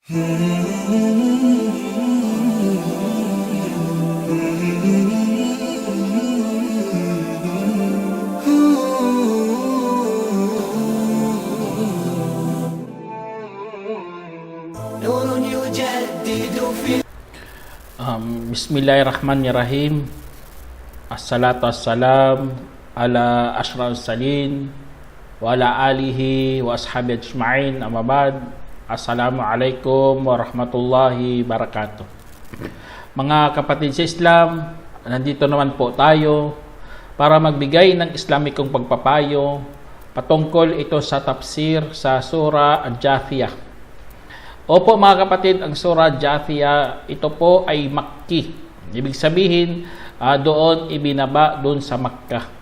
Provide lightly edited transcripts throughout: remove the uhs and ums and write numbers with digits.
Bismillahirrahmanirrahim. Assalatu wassalam ala ashrafis salin wa ala alihi wa ashabi ajma'in. Amma ba'd. Assalamualaikum warahmatullahi wabarakatuh. Mga kapatid sa Islam, nandito naman po tayo para magbigay ng Islamikong pagpapayo patungkol ito sa tafsir sa Surah Al-Jathiyah. Opo mga kapatid, ang Surah Al-Jathiyah, ito po ay Makki. Ibig sabihin, doon ibinaba doon sa Makkah,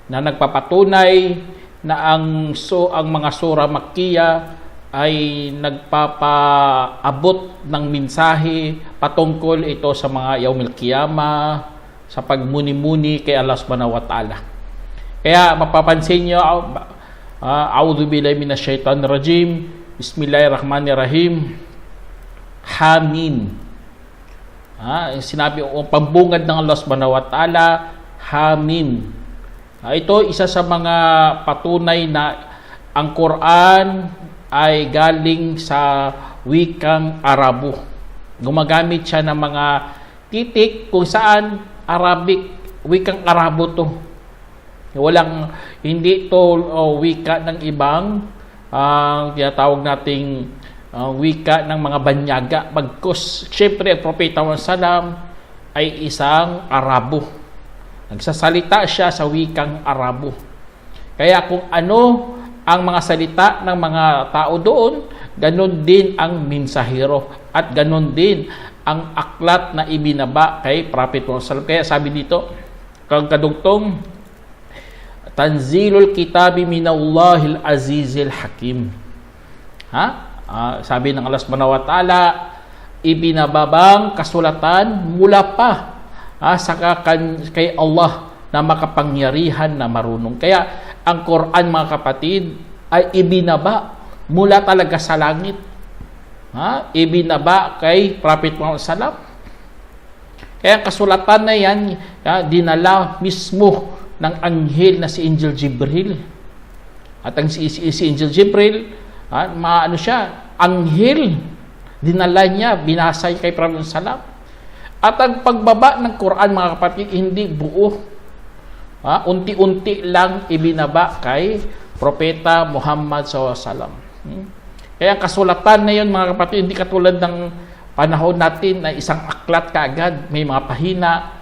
na nagpapatunay na ang mga surah Makkiyah ay nagpapaabot ng mensahe patungkol ito sa mga yaumil qiyamah, sa pagmuni-muni kay Allah subhanahu wa ta'ala. Kaya mapapansin nyo, a'udhu billahi minash shaitanir rajim, bismillahirrahmanirrahim, Hamim. Sinabi ang pambungad ng Allah subhanahu wa ta'ala, Hamim. Ito isa sa mga patunay na ang Quran ay galing sa wikang Arabo. Gumagamit siya ng mga titik kung saan Arabic, wikang Arabo to. Hindi to wika ng ibang tinatawag nating wika ng mga banyaga. Bagkus, syempre ang Propeta Muhammad SAW ay isang Arabo. Nagsasalita siya sa wikang Arabo. Kaya kung ano ang mga salita ng mga tao doon, ganun din ang mensahero at ganun din ang aklat na ibinaba kay Prophet Muhammad SAW. Kaya sabi dito, kang kadugtong, Tanzilul kitabi minallahil azizil hakim. Sabi ng Allah subhanahu wa ta'ala, ibinababang kasulatan mula pa kay Allah na makapangyarihan na marunong. Kaya ang Quran mga kapatid ay ibinaba mula talaga sa langit. Ibinaba kay Prophet Muhammad SAW. Kaya kasulatan na yan, dinala mismo ng anghel na si Angel Jibril. At ang si Angel Jibril, siya, anghel, dinala niya, binasa kay Prophet Muhammad SAW. At ang pagbaba ng Quran mga kapatid, hindi buo. Unti-unti lang ibinaba kay Propeta Muhammad SAW. Kaya kasulatan na yun mga kapatid, hindi katulad ng panahon natin na isang aklat kaagad, may mga pahina.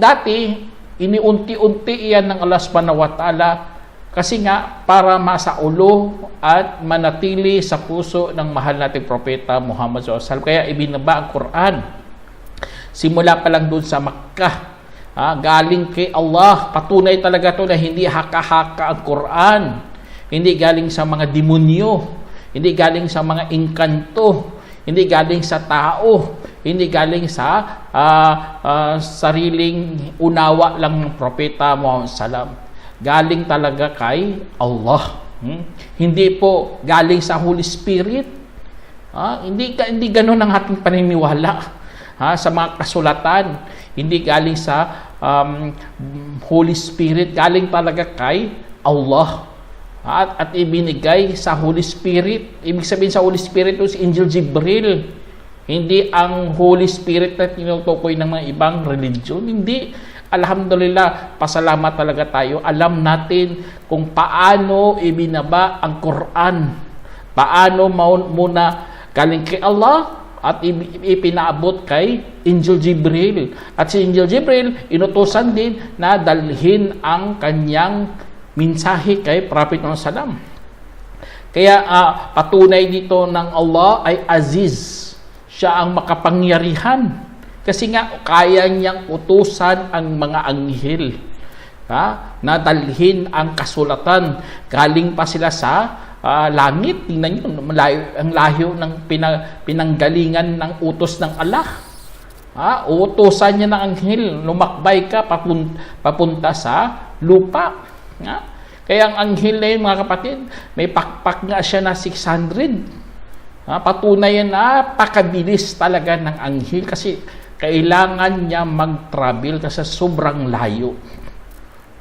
Dati, iniunti-unti iyan ng Allah subhanahu wa ta'ala kasi nga para masaulo at manatili sa puso ng mahal nating Propeta Muhammad SAW. Kaya ibinaba ang Quran. Simula pa lang doon sa Makkah. Galing kay Allah. Patunay talaga ito na hindi haka-haka ang Quran. Hindi galing sa mga demonyo. Hindi galing sa mga engkanto. Hindi galing sa tao. Hindi galing sa sariling unawa lang ng Propeta Muhammad SAW. Galing talaga kay Allah. Hindi po galing sa Holy Spirit. Hindi ganun ang ating paniniwala. Sa mga kasulatan, hindi galing sa Holy Spirit, galing talaga kay Allah. At ibinigay sa Holy Spirit. Ibig sabihin sa Holy Spirit si Angel Jibril. Hindi ang Holy Spirit na tinutukoy ng mga ibang religion. Hindi. Alhamdulillah, pasalamat talaga tayo. Alam natin kung paano ibinaba ang Quran. Paano muna galing kay Allah at ipinaabot kay Angel Jibril. At si Angel Jibril, inutusan din na dalhin ang kanyang mensahe kay Prophet Muhammad SAW. Kaya patunay dito ng Allah ay Aziz. Siya ang makapangyarihan. Kasi nga, kaya niyang utusan ang mga anghel. Na dalhin ang kasulatan. Galing pa sila sa langit. Tingnan nyo, ang layo ng pinanggalingan ng utos ng Allah. Uutusan niya ng anghel, lumakbay ka papunta sa lupa. Kaya ang anghel na yun, mga kapatid, may pakpak nga siya na 600. Patunay na napakabilis talaga ng anghel kasi kailangan niya mag-travel kasi sobrang layo.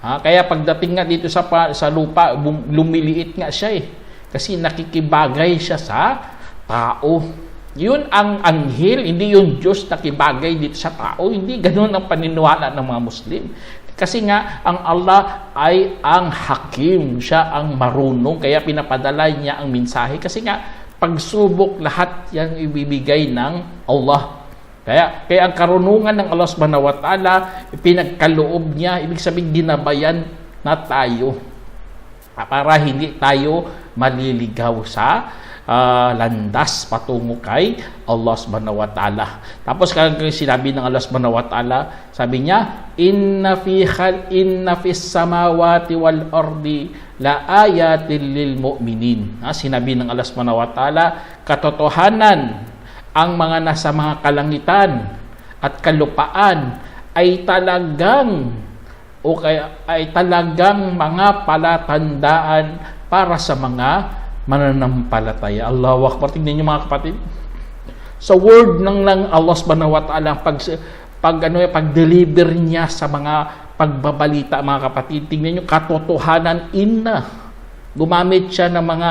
Kaya pagdating nga dito sa lupa, lumiliit nga siya kasi nakikibagay siya sa tao. Yun ang anghel, hindi yung Diyos nakibagay dito sa tao. Hindi ganun ang paniniwala ng mga Muslim. Kasi nga, ang Allah ay ang hakim. Siya ang marunong. Kaya pinapadala niya ang mensahe. Kasi nga, pagsubok lahat yan ibibigay ng Allah. Kaya ang karunungan ng Allah subhanahu wa ta'ala, pinagkaloob niya, ibig sabihin ginabayan na tayo. Para hindi tayo maliligaw sa landas patungo kay Allah subhanahu wa ta'ala. Tapos kaya sinabi ng Allah subhanahu wa ta'ala, sabi niya, inna fis samawati wal ardi la ayatin lil mu'minin. Sinabi ng Allah subhanahu wa ta'ala, katotohanan ang mga nasa mga kalangitan at kalupaan ay talagang mga palatandaan para sa mga mananampalataya. Allahu Akbar. Tingnan niyo mga kapatid. Sa word ng Allah subhanahu wa ta'ala, pag-deliver niya sa mga pagbabalita, mga kapatid, tingnan niyo katotohanan, inna. Gumamit siya ng mga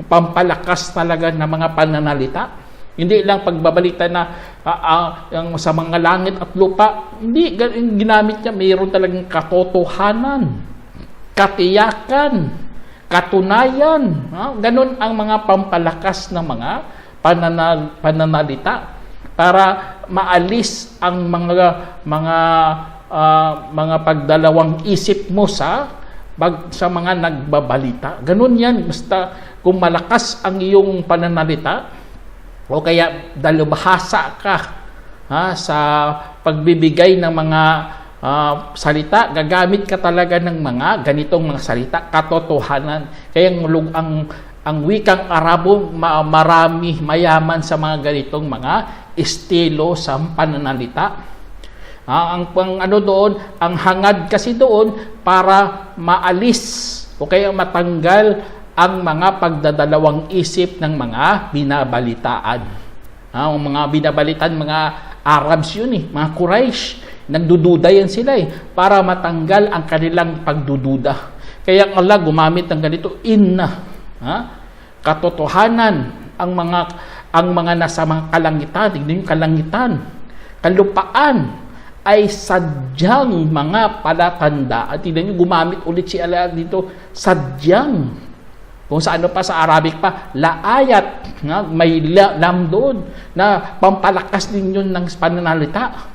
pampalakas talaga ng mga pananalita. Hindi lang pagbabalita na sa mga langit at lupa. Hindi, ginamit niya, mayroon talagang katotohanan, katiyakan, katunayan. Ganun ang mga pampalakas ng mga pananalita para maalis ang mga pagdalawang isip mo sa mga nagbabalita. Ganun yan. Basta kung malakas ang iyong pananalita, o kaya dalubhasa ka sa pagbibigay ng mga salita, gagamit ka talaga ng mga ganitong mga salita, katotohanan. Kaya ang wikang Arabo marami, mayaman sa mga ganitong mga estilo sa pananalita. Ang hangad kasi doon para maalis o kaya matanggal ang mga pagdadalawang isip ng mga binabalitaan. Ang mga binabalitaan, mga Arabs yun mga Quraysh. Nagdududa yan sila para matanggal ang kanilang pagdududa. Kaya Allah gumamit ng ganito, inna. Katotohanan, ang mga nasa mga kalangitan, tignan yung kalangitan, kalupaan, ay sadyang mga palatanda. At tignan nyo, gumamit ulit si Allah dito, sadyang. Kung sa ano pa, sa Arabic pa, laayat, may lam doon, na pampalakas din yun ng pananalita.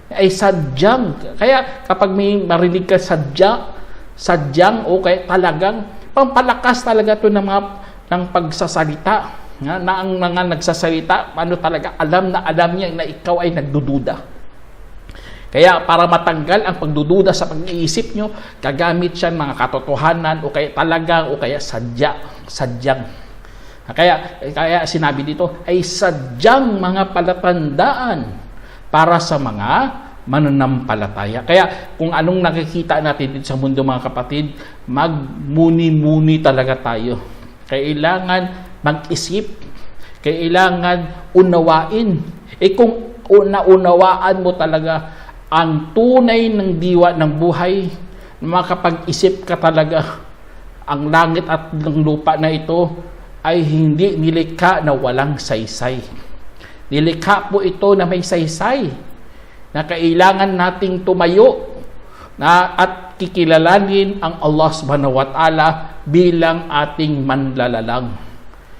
Ay sadyang. Kaya kapag may marinig ka sadyang o kaya talagang, pampalakas talaga ito ng pagsasalita. Na ang mga nagsasalita, talaga, alam niya na ikaw ay nagdududa. Kaya para matanggal ang pagdududa sa pag-iisip nyo, gagamit siya ng mga katotohanan o kaya talagang o kaya sadyang. Kaya sinabi dito ay sadyang mga palatandaan para sa mga mananampalataya. Kaya kung anong nakikita natin dito sa mundo, mga kapatid, magmuni-muni talaga tayo. Kailangan mag-isip, kailangan unawain. Kung naunawaan mo talaga ang tunay ng diwa ng buhay, makapag-isip ka talaga, ang langit at ng lupa na ito ay hindi nilikha na walang saysay. Nilikha po ito na may saysay, na kailangan nating tumayo at kikilalanin ang Allah subhanahu wa ta'ala bilang ating manlalalang.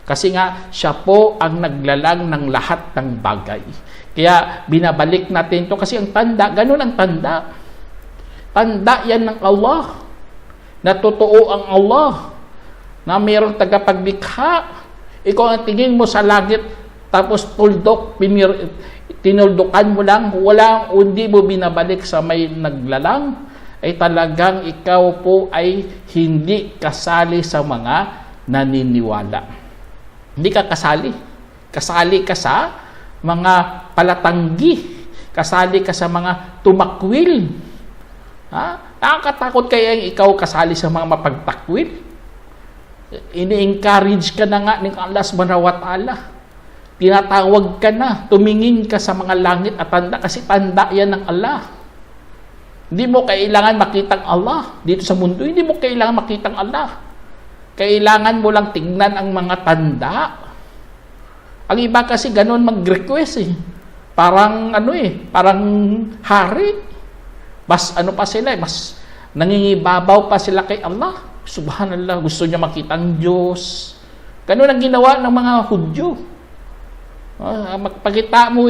Kasi nga, siya po ang naglalang ng lahat ng bagay. Kaya binabalik natin to kasi ang tanda, ganun ang tanda. Tanda yan ng Allah. Na totoo ang Allah. Na mayroong tagapaglikha. Ikaw ang tingin mo sa langit, tapos tinuldukan mo lang, hindi mo binabalik sa may naglalang, ay talagang ikaw po ay hindi kasali sa mga naniniwala. Hindi ka kasali. Kasali ka sa mga palatanggi. Kasali ka sa mga tumakwil. Nakakatakot kaya ikaw kasali sa mga mapagtakwil? Ini-encourage ka na nga ng Allah subhanahu wa ta'ala. Tinatawag ka na, tumingin ka sa mga langit at tanda kasi tanda yan ng Allah. Hindi mo kailangan makitang Allah dito sa mundo. Hindi mo kailangan makitang Allah. Kailangan mo lang tingnan ang mga tanda. Ang iba kasi ganun mag-request eh. Parang parang hari. Mas pa sila, mas nangingibabaw pa sila kay Allah. Subhanallah, gusto niya makita ang Diyos. Ganun ang ginawa ng mga Hudyo. Magpakita mo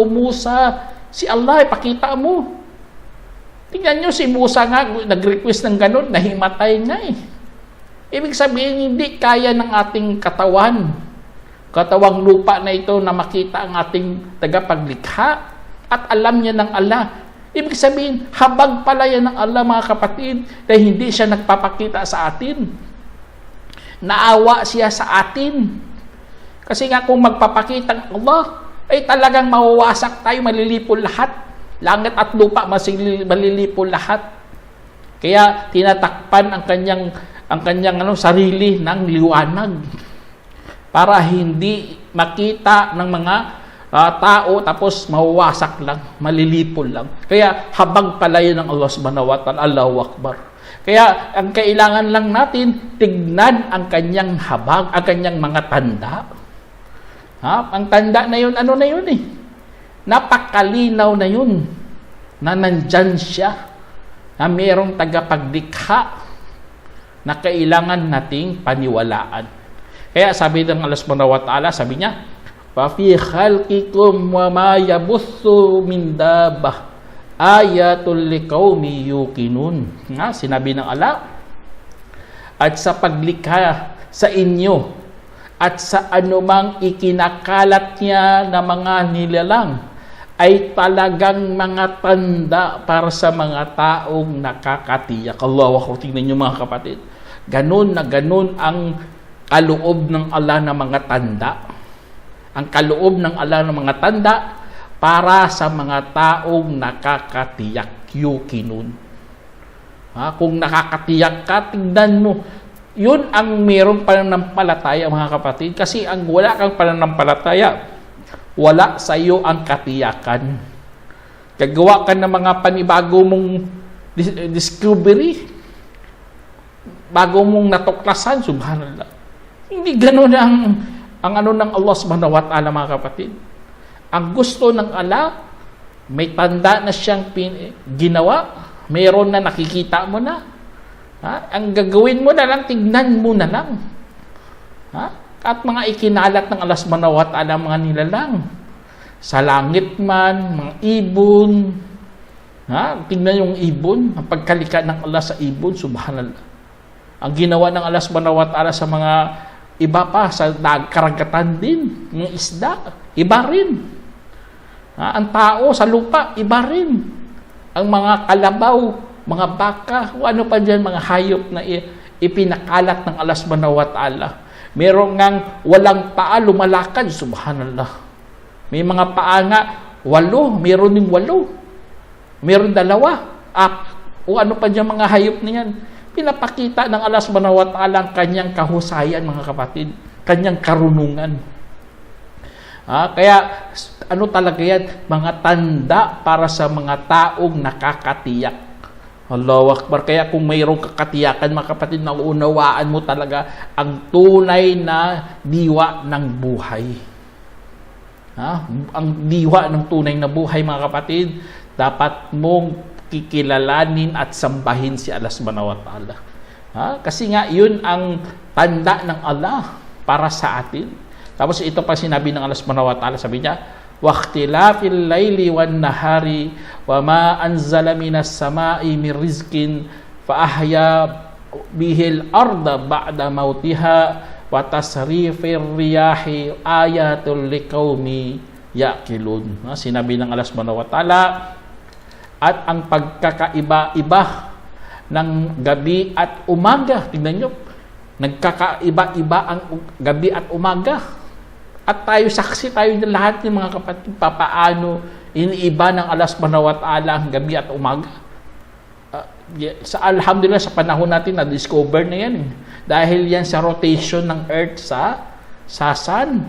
Musa, si Allah, ipakita mo. Tingnan nyo, si Musa nga, nag-request ng ganun, nahimatay na eh. Ibig sabihin, hindi kaya ng ating katawang lupa na ito na makita ang ating tagapaglikha at alam niya ng Allah. Ibig sabihin, habag pala yan ng Allah, mga kapatid, dahil hindi siya nagpapakita sa atin. Naawa siya sa atin. Kasi nga kung magpapakita ng Allah, ay talagang mawawasak tayo, malilipol lahat. Langit at lupa, malilipol lahat. Kaya tinatakpan ang kanyang sarili ng liwanag para hindi makita ng mga tao tapos mawawasak lang, malilipol lang. Kaya habag pala yun ng Allah subhanahu wa ta'ala, Allahu Akbar. Kaya ang kailangan lang natin, tignan ang kanyang habag, ang kanyang mga tanda. Ang tanda na yun, na yun eh? Napakalinaw na yun na nandyan siya, na mayroong tagapaglikha na kailangan nating paniwalaan. Kaya sabi ng Allah subhanahu wa ta'ala, sabi niya, فَفِي خَلْقِكُمْ وَمَا يَبُثُّ مِنْ دَابَّةٍ آيَاتٌ لِقَوْمٍ يُوقِنُونَ. Sinabi ng Allah, at sa paglikha sa inyo at sa anumang ikinakalat niya na mga nilalang ay talagang mga tanda para sa mga taong nakakatiyak. Allahu Akbar, tingnan niyo mga kapatid. Ganun na ganun ang kaloob ng Allah na mga tanda. Ang kaloob ng Allah ng mga tanda para sa mga taong nakakatiyak, yukinun. Kung nakakatiyak ka, tignan mo. Yun ang mayroong pananampalataya, mga kapatid. Kasi ang wala kang pananampalataya, wala sa iyo ang katiyakan. Gagawa ka ng mga panibago mong discovery, bago mong natuklasan, subhanallah. Hindi gano'n ang ng Allah subhanahu wa ta'ala, mga kapatid. Ang gusto ng Allah, may tanda na siyang ginawa, mayroon na nakikita mo na. Ang gagawin mo na lang, tignan mo na lang. At mga ikinalat ng Allah subhanahu wa ta'ala, mga nilalang. Sa langit man, mga ibon. Tignan yung ibon, ang pagkalika ng Allah sa ibon, subhanallah. Ang ginawa ng Allah subhanahu wa ta'ala sa mga iba pa, sa karagatan din, mga isda, iba rin. Ang tao sa lupa, iba rin. Ang mga kalabaw, mga baka, o ano pa dyan, mga hayop na ipinakalat ng Allah subhanahu wa ta'ala. Meron ngang walang paa, lumalakad, subhanallah. May mga paa nga, 8, meron ding 8. Meron 2, o ano pa dyan mga hayop na yan. Pinapakita ng Allah subhanahu wa ta'ala ang kanyang kahusayan, mga kapatid, kanyang karunungan. Kaya talaga yan, mga tanda para sa mga taong nakakatiyak. Allahu Akbar. Kaya kung mayroong kakatiyakan, mga kapatid, nauunawaan mo talaga ang tunay na diwa ng buhay. Ang diwa ng tunay na buhay, mga kapatid, dapat mong kikilalanin at sambahin si Allah subhanahu wa ta'ala. Kasi nga, yun ang tanda ng Allah para sa atin. Tapos ito pa sinabi ng Allah subhanahu wa ta'ala, sabi niya, وَاخْتِلَافِ اللَّيْلِ وَالنَّهَارِ وَمَا أَنزَلَ مِنَ السَّمَاءِ مِنْ رِزْقٍ فَأَحْيَا بِهِ الْأَرْضَ بَعْدَ مَوْتِهَا وَتَصْرِيفِ الرِّيَاحِ آيَاتٌ لِقَوْمٍ يَعْقِلُونَ. Sinabi ng Allah subhanahu wa ta'ala, at ang pagkakaiba-iba ng gabi at umaga, tingnan nyo, nagkakaiba-iba ang gabi at umaga. At tayo, saksi tayo ng lahat ng mga kapatid, papaano iniiba ng Allah subhanahu wa ta'ala ang gabi at umaga. Alhamdulillah, sa panahon natin, na-discover na yan. Dahil yan sa rotation ng Earth sa sun.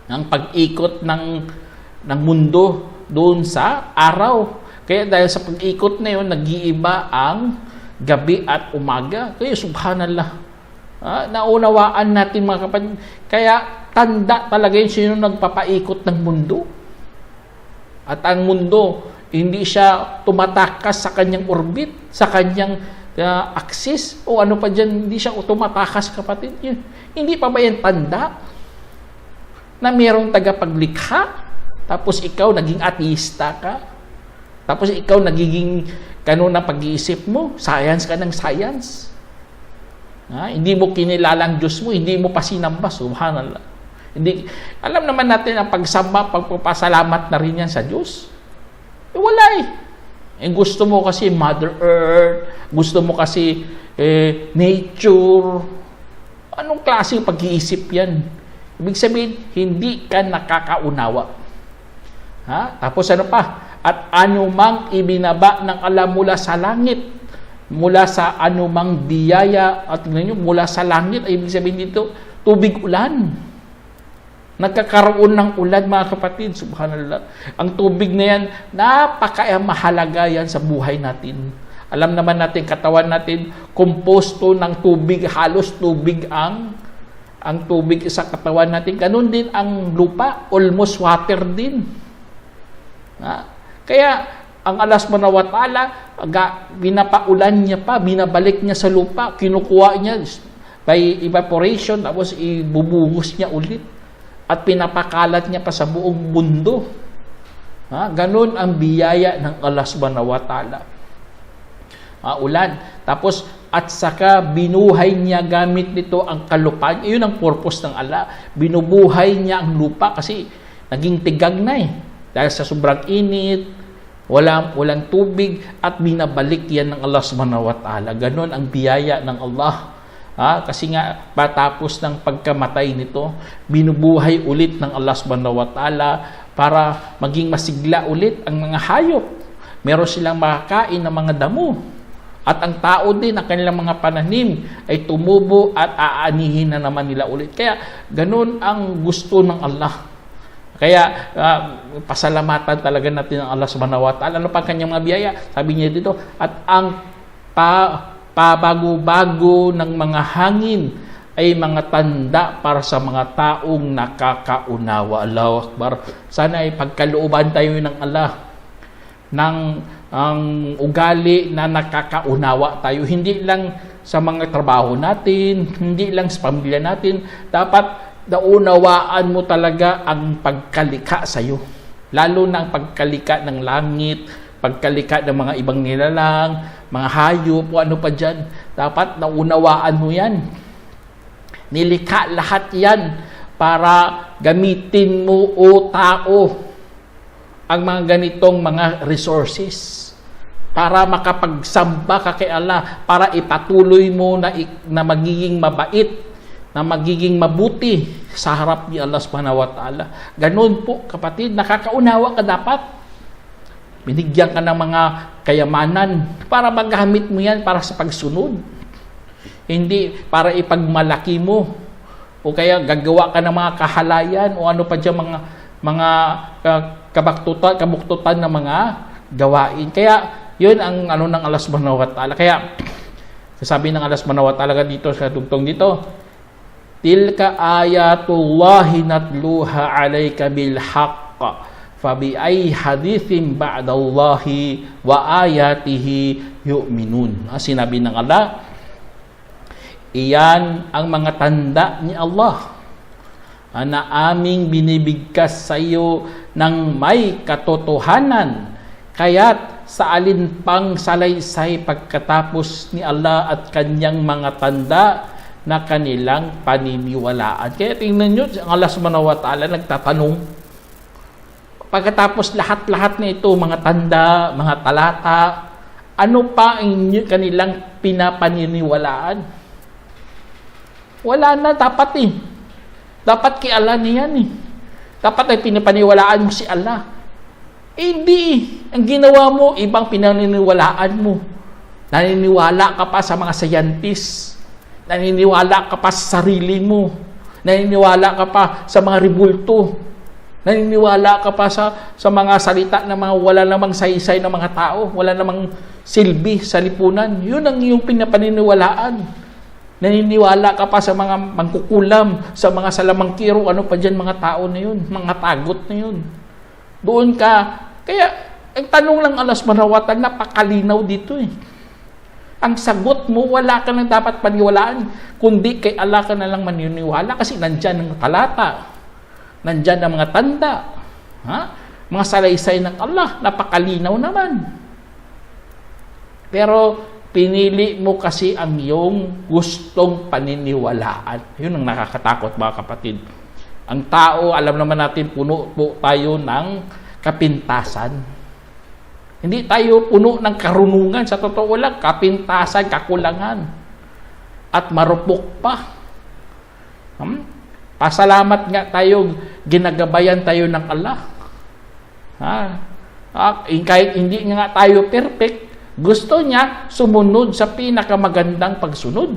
ang pag-ikot ng mundo doon sa araw. Kaya dahil sa pag-ikot na yun, nag-iiba ang gabi at umaga. Kaya subhanallah, naunawaan natin mga kapatid. Kaya tanda talaga yun sino nagpapaikot ng mundo. At ang mundo, hindi siya tumatakas sa kanyang orbit, sa kanyang axis, o ano pa dyan, hindi siya tumatakas, kapatid. Yun. Hindi pa ba yan tanda na mayroong tagapaglikha, tapos ikaw naging ateista ka, tapos ikaw nagiging na pag-iisip mo, science ka ng science. Hindi mo kinilala ang Diyos mo, hindi mo pa sinamba, subhanallah. Hindi, alam naman natin ang pagsamba, pagpapasalamat na rin yan sa Diyos. Wala eh. Gusto mo kasi Mother Earth, gusto mo kasi nature. Anong klaseng pag-iisip yan? Ibig sabihin, hindi ka nakakaunawa. Tapos ano pa? At anumang ibinaba ng Allah mula sa langit, mula sa anumang biyaya, at mula sa langit, ay ibig sabihin dito, tubig ulan. Nagkakaroon ng ulan, mga kapatid, subhanallah. Ang tubig na yan, napaka-mahalaga yan sa buhay natin. Alam naman natin, katawan natin, komposto ng tubig, halos tubig ang tubig sa katawan natin. Ganun din ang lupa, almost water din. Kaya, ang Allah subhanahu wa ta'ala, binapaulan niya pa, binabalik niya sa lupa, kinukuha niya by evaporation, tapos ibubuhos niya ulit. At pinapakalat niya pa sa buong mundo. Ganun ang biyaya ng Allah subhanahu wa ta'ala. Ulan. Tapos, at saka binuhay niya gamit nito ang kalupaan. Iyon ang purpose ng Allah. Binubuhay niya ang lupa kasi naging tigag na eh. Dahil sa sobrang init, walang tubig, at binabalik yan ng Allah subhanahu wa ta'ala. Ganon ang biyaya ng Allah. Kasi nga, patapos ng pagkamatay nito, binubuhay ulit ng Allah subhanahu wa ta'ala para maging masigla ulit ang mga hayop. Meron silang makakain ng mga damo. At ang tao din, ang kanilang mga pananim, ay tumubo at aanihin na naman nila ulit. Kaya, ganon ang gusto ng Allah. Kaya, pasalamatan talaga natin ang Allah subhanahu wa ta'ala. Ano pa kanyang mga biyaya? Sabi niya dito, at ang pabago-bago ng mga hangin ay mga tanda para sa mga taong nakakaunawa. Allahu Akbar. Sana ay pagkalooban tayo ng Allah ng ang ugali na nakakaunawa tayo. Hindi lang sa mga trabaho natin, hindi lang sa pamilya natin. Dapat naunawaan mo talaga ang pagkalika sa iyo. Lalo na ang pagkalika ng langit, pagkalika ng mga ibang nilalang, mga hayop, o ano pa dyan. Dapat naunawaan mo yan. Nilikha lahat yan para gamitin mo o tao ang mga ganitong mga resources para makapagsamba ka kay Allah, para ipatuloy mo na magiging mabait, na magiging mabuti sa harap ni Allah subhanahu wa ta'ala. Ganun po, kapatid, nakakaunawa ka dapat. Binigyan ka ng mga kayamanan para magamit mo yan para sa pagsunod. Hindi para ipagmalaki mo o kaya gagawa ka ng mga kahalayan o ano pa dyan, mga kabuktutan ng mga gawain. Kaya yun ang ng Allah subhanahu wa ta'ala. Kaya sabi ng Allah subhanahu wa ta'ala dito sa dugtong dito, tilka ayatullahi natluha alayka bil haqq fabi ay hadithin ba'dallahi wa ayatihi yu'minun. Sinabi ng Allah, iyan ang mga tanda ni Allah na aming binibigkas sa iyo ng may katotohanan, kaya't sa alin pang salaysay pagkatapos ni Allah at kanyang mga tanda na kanilang paniniwalaan. Kaya tingnan nyo, ang Allah subhanahu wa ta'ala nagtatanong, pagkatapos lahat-lahat na ito, mga tanda, mga talata, ano pa ang kanilang pinapaniniwalaan? Wala na, dapat eh. Dapat kay Allah niyan eh. Dapat ay pinapaniwalaan mo si Allah. Hindi. Ang ginawa mo, ibang pinaniniwalaan mo. Naniniwala ka pa sa mga scientists. Naniniwala ka pa sa sarili mo. Naniniwala ka pa sa mga ribulto. Naniniwala ka pa sa mga salita na mga wala namang saysay ng mga tao, wala namang silbi sa lipunan. Yun ang iyong pinapaniniwalaan. Naniniwala ka pa sa mga mangkukulam, sa mga salamangkiro, ano pa dyan mga tao na yun, mga tagot na yun. Doon ka, kaya ang tanong lang Allah subhanahu wa ta'ala, napakalinaw dito eh. Ang sagot mo, wala ka nang dapat paniwalaan, kundi kay Allah ka na lang maniniwala kasi nandyan ang talata, nandyan ang mga tanda, mga salaysay ng Allah, napakalinaw naman. Pero pinili mo kasi ang iyong gustong paniniwalaan. Yun ang nakakatakot mga kapatid. Ang tao, alam naman natin, puno po tayo ng kapintasan. Hindi tayo puno ng karunungan. Sa totoo lang, kapintasan, kakulangan. At marupok pa. Pasalamat nga tayo, ginagabayan tayo ng Allah. Kahit hindi nga tayo perfect, gusto niya sumunod sa pinakamagandang pagsunod.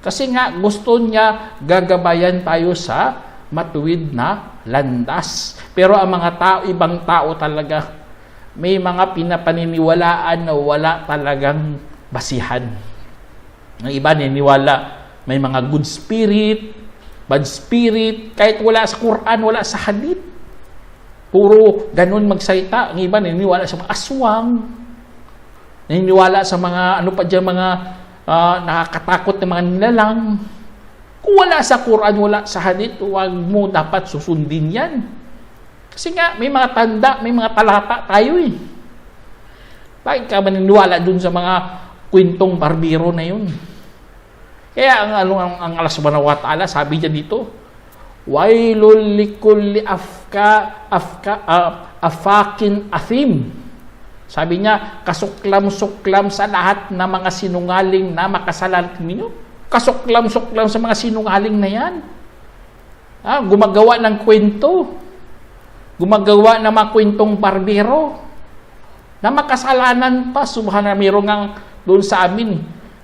Kasi nga gusto niya gagabayan tayo sa matuwid na landas. Pero ang mga tao, ibang tao talaga, may mga pinapaniniwalaan na wala talagang basihan. Ang iba niniwala may mga good spirit, bad spirit, kahit wala sa Quran, wala sa hadith. Puro ganun magsalita. Ang iba niniwala sa mga aswang, naniniwala sa mga ano pa dyan, mga nakakatakot na mga nilalang. Kung wala sa Quran, wala sa hadith, huwag mo dapat susundin yan. Kasi nga, may mga tanda, may mga talata tayo eh. Bakit ka maniniwala dun sa mga kwentong barbero na yun? Kaya ang Allah subhanahu wa ta'ala, sabi niya dito, wailul likulli afakin athim. Sabi niya, kasuklam-suklam sa lahat ng mga sinungaling na makasalan ninyo. Kasuklam-suklam sa mga sinungaling na yan. Gumagawa ng kwento. Gumagawa ng mga kwentong barbero. Na makasalanan pa. Subhanallah, mayroon nga doon sa amin.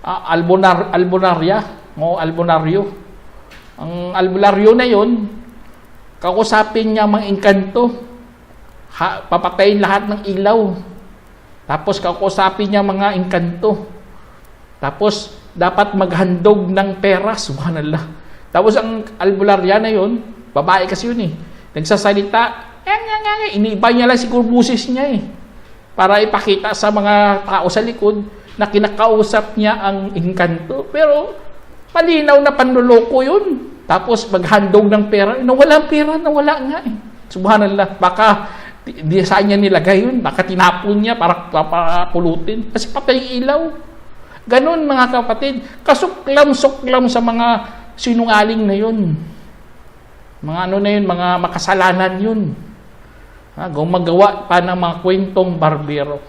Albonaryo. Ang albularyo na yon, kakusapin niya mga engkanto. Papatayin lahat ng ilaw. Tapos kakusapin niya mga engkanto. Tapos dapat maghandog ng pera, subhanallah. Tapos ang albularya na yun, babae kasi yun eh, nagsasalita, iniiba niya lang siguro busis niya eh, para ipakita sa mga tao sa likod na kinakausap niya ang engkanto. Pero malinaw na panluloko yun. Tapos maghandog ng pera, nawala nga eh. Subhanallah, baka di saan niya nilagay yun, baka tinapon niya para pulutin kasi patay ilaw. Ganon mga kapatid, kasuklam-suklam sa mga sinungaling na yun, mga ano na yun, mga makasalanan yun. Gumagawa pa ng mga kwentong barbero.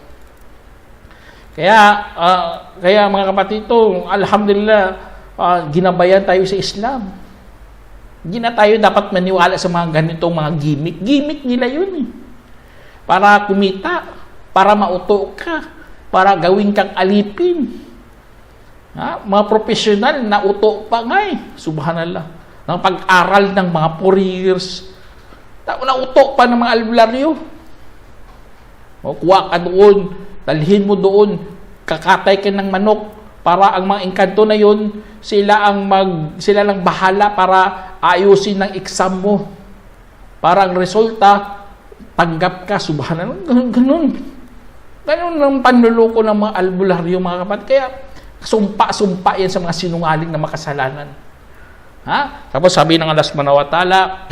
Kaya mga kapatid, alhamdulillah, ginabayan tayo sa Islam. Hindi na tayo dapat maniwala sa mga ganitong mga gimmick nila yun eh. Para kumita, para mauto ka, para gawin kang alipin. Mga profesional na uto pa nga eh. Subhanallah. Ng pag-aral ng mga 4 years. Nauto pa ng mga albularyo. Kuha ka doon, dalhin mo doon, kakatay ka ng manok para ang mga engkanto na yun, sila lang bahala para ayusin ng exam mo. Para ang resulta, tanggap ka, subhanallah. Ganun ang panluloko ng mga albularyo, mga kapatid. Kaya, sumpa yan sa mga sinungaling na makasalanan. Tapos sabi ng Allah subhanahu wa ta'ala,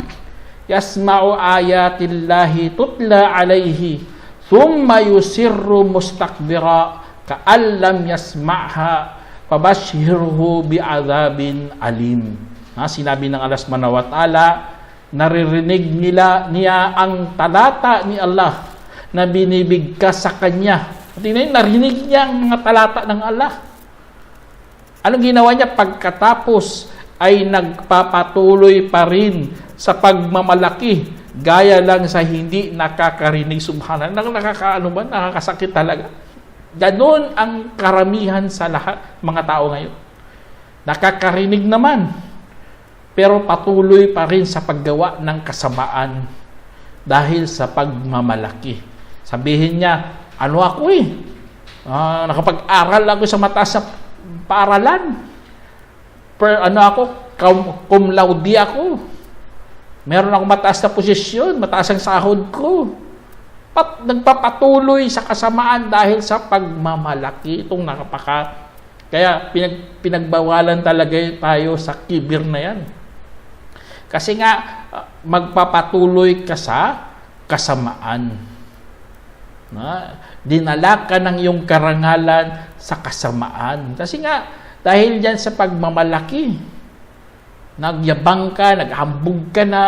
yasma'u ayatillahi tutla alayhi thumma yusirru mustakbira ka'allam yasma'ha fabashirhu bi'adhabin alim. Sinabi ng Allah subhanahu wa ta'ala, naririnig niya ang talata ni Allah na binibigkas sa kanya. Narinig niya ang mga talata ng Allah. Anong ginawa niya? Pagkatapos ay nagpapatuloy pa rin sa pagmamalaki, gaya lang sa hindi nakakarinig. Subhanallah. Nakakasakit talaga. Ganon ang karamihan sa lahat mga tao ngayon. Nakakarinig naman, pero patuloy pa rin sa paggawa ng kasamaan dahil sa pagmamalaki. Sabihin niya, ano ako nakapag-aral ako sa mataas na paaralan. Cum laude ako. Meron akong mataas na posisyon, mataas ang sahod ko. Nagpapatuloy sa kasamaan dahil sa pagmamalaki. Itong kaya pinagbawalan talaga tayo sa kibir na yan. Kasi nga, magpapatuloy ka sa kasamaan. Dinala ka ng iyong karangalan sa kasamaan. Kasi nga, dahil yan sa pagmamalaki, nagyabang ka, naghambog ka na.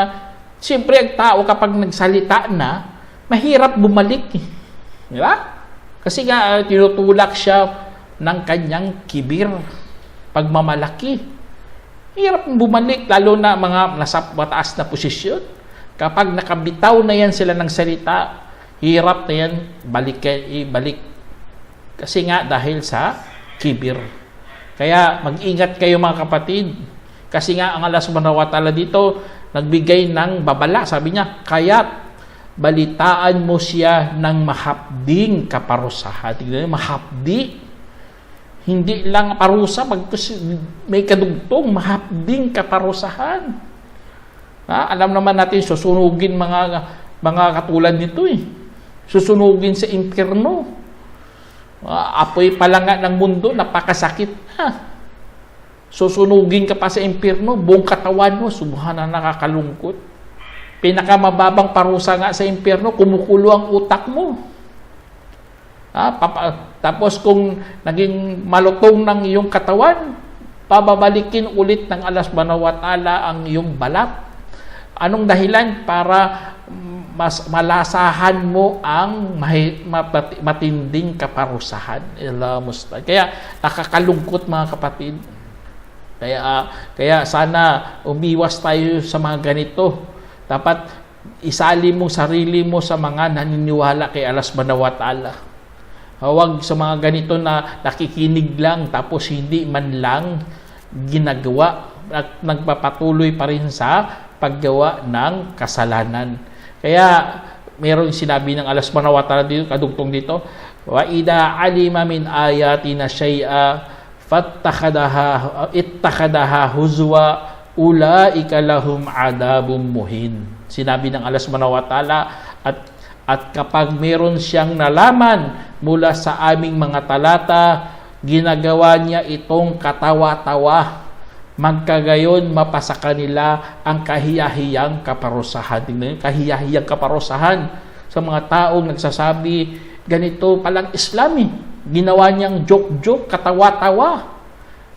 Siyempre, ang tao kapag nagsalita na, mahirap bumalik. Di ba? Kasi nga, tinutulak siya ng kanyang kibir, pagmamalaki. Hirap bumalik, lalo na mga nasa mataas na posisyon. Kapag nakabitaw na yan sila ng salita, hirap na yan ibalik. Kasi nga, dahil sa kibir. Kaya, mag-ingat kayo mga kapatid. Kasi nga, ang Allah subhanahu wa ta'ala dito, nagbigay ng babala. Sabi niya, kaya't balitaan mo siya ng mahapding kaparusahan. Tignan niyo, mahapdi. Hindi lang parusa, may kadugtong, mahapding kaparusahan. Alam naman natin, susunugin mga katulad nito Susunugin sa impyerno. Apoy pa lang nga ng mundo, napakasakit na. Susunugin ka pa sa impyerno, buong katawan mo, subhanallah, nakakalungkot. Pinakamababang parusa nga sa impyerno, kumukulo ang utak mo. Tapos kung naging malutong ng iyong katawan, pababalikin ulit ng Allah subhanahu wa ta'ala ang iyong balat. Anong dahilan? Para mas malasahan mo ang matinding kaparusahan. Kaya nakakalungkot mga kapatid. Kaya sana umiwas tayo sa mga ganito. Dapat isali mo sarili mo sa mga naniniwala kay Allah subhanahu wa ta'ala. Huwag sa mga ganito na nakikinig lang tapos hindi man lang ginagawa at nagpapatuloy pa rin sa paggawa ng kasalanan. Kaya meron sinabi ng Allah subhanahu wa ta'ala dito, kadugtong dito, wa idha alima min ayatina shay'a ittakhadaha huzwa ulaika lahum adabum muhin. Sinabi ng Allah subhanahu wa ta'ala, at kapag meron siyang nalaman mula sa aming mga talata, ginagawa niya itong katawa-tawa. Magkagayon, mapasa kanila ang kahiyahiyang kaparusahan. Tingnan niyo, kahiyahiyang kaparusahan sa mga taong nagsasabi, ganito palang Islam Ginawa niyang joke-joke, katawa-tawa.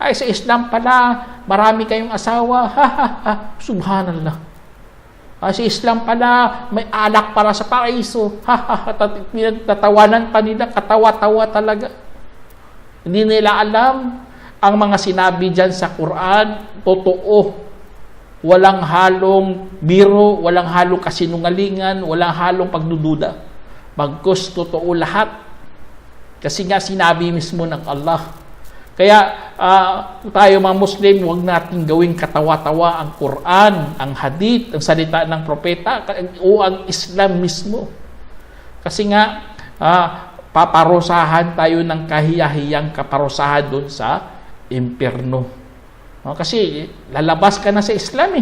Ay, sa Islam pala, marami kayong asawa. Subhanallah. Sa Islam pala, may alak para sa paraiso. Tatawanan pa nila, katawa-tawa talaga. Hindi nila alam ang mga sinabi dyan sa Quran, totoo. Walang halong biro, walang halong kasinungalingan, walang halong pagdududa. Bagkus, totoo lahat. Kasi nga sinabi mismo ng Allah. Kaya tayo mga Muslim, huwag natin gawing katawa-tawa ang Quran, ang hadith, ang salita ng propeta, o ang Islam mismo. Kasi nga, paparusahan tayo ng kahiyahiyang kaparusahan doon sa impyerno. Kasi lalabas ka na sa Islam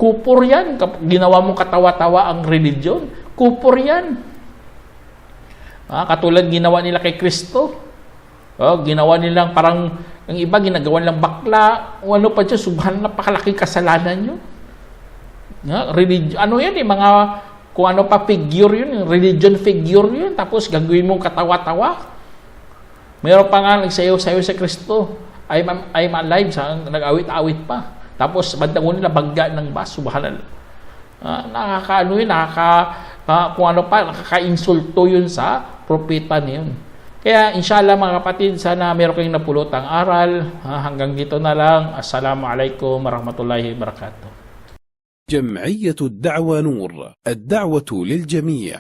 Kupur yan. Ginawa mong katawa-tawa ang religion, kupur yan. Katulad ginawa nila kay Kristo. Ginawa nilang parang, ang iba ginagawa nilang bakla, o ano pa dyan, subhanallah, napakalaking kasalanan yun. Religion, ano yan mga, kung ano pa figure yun, religion figure yun, tapos gagawin mong katawa-tawa. Mayroon pa nga nagsayaw-sayaw sa Kristo, I'm alive, nag-awit-awit pa. Tapos bandang nila bagga ng bus, subhanallah. Kung ano pa, nakaka-insulto yun sa propeta niyon. Kaya inshallah mga kapatid, sana meron kayong napulotang aral. Hanggang dito na lang. Assalamualaikum warahmatullahi wabarakatuh. جمعية الدعوة نور، الدعوة للجميع.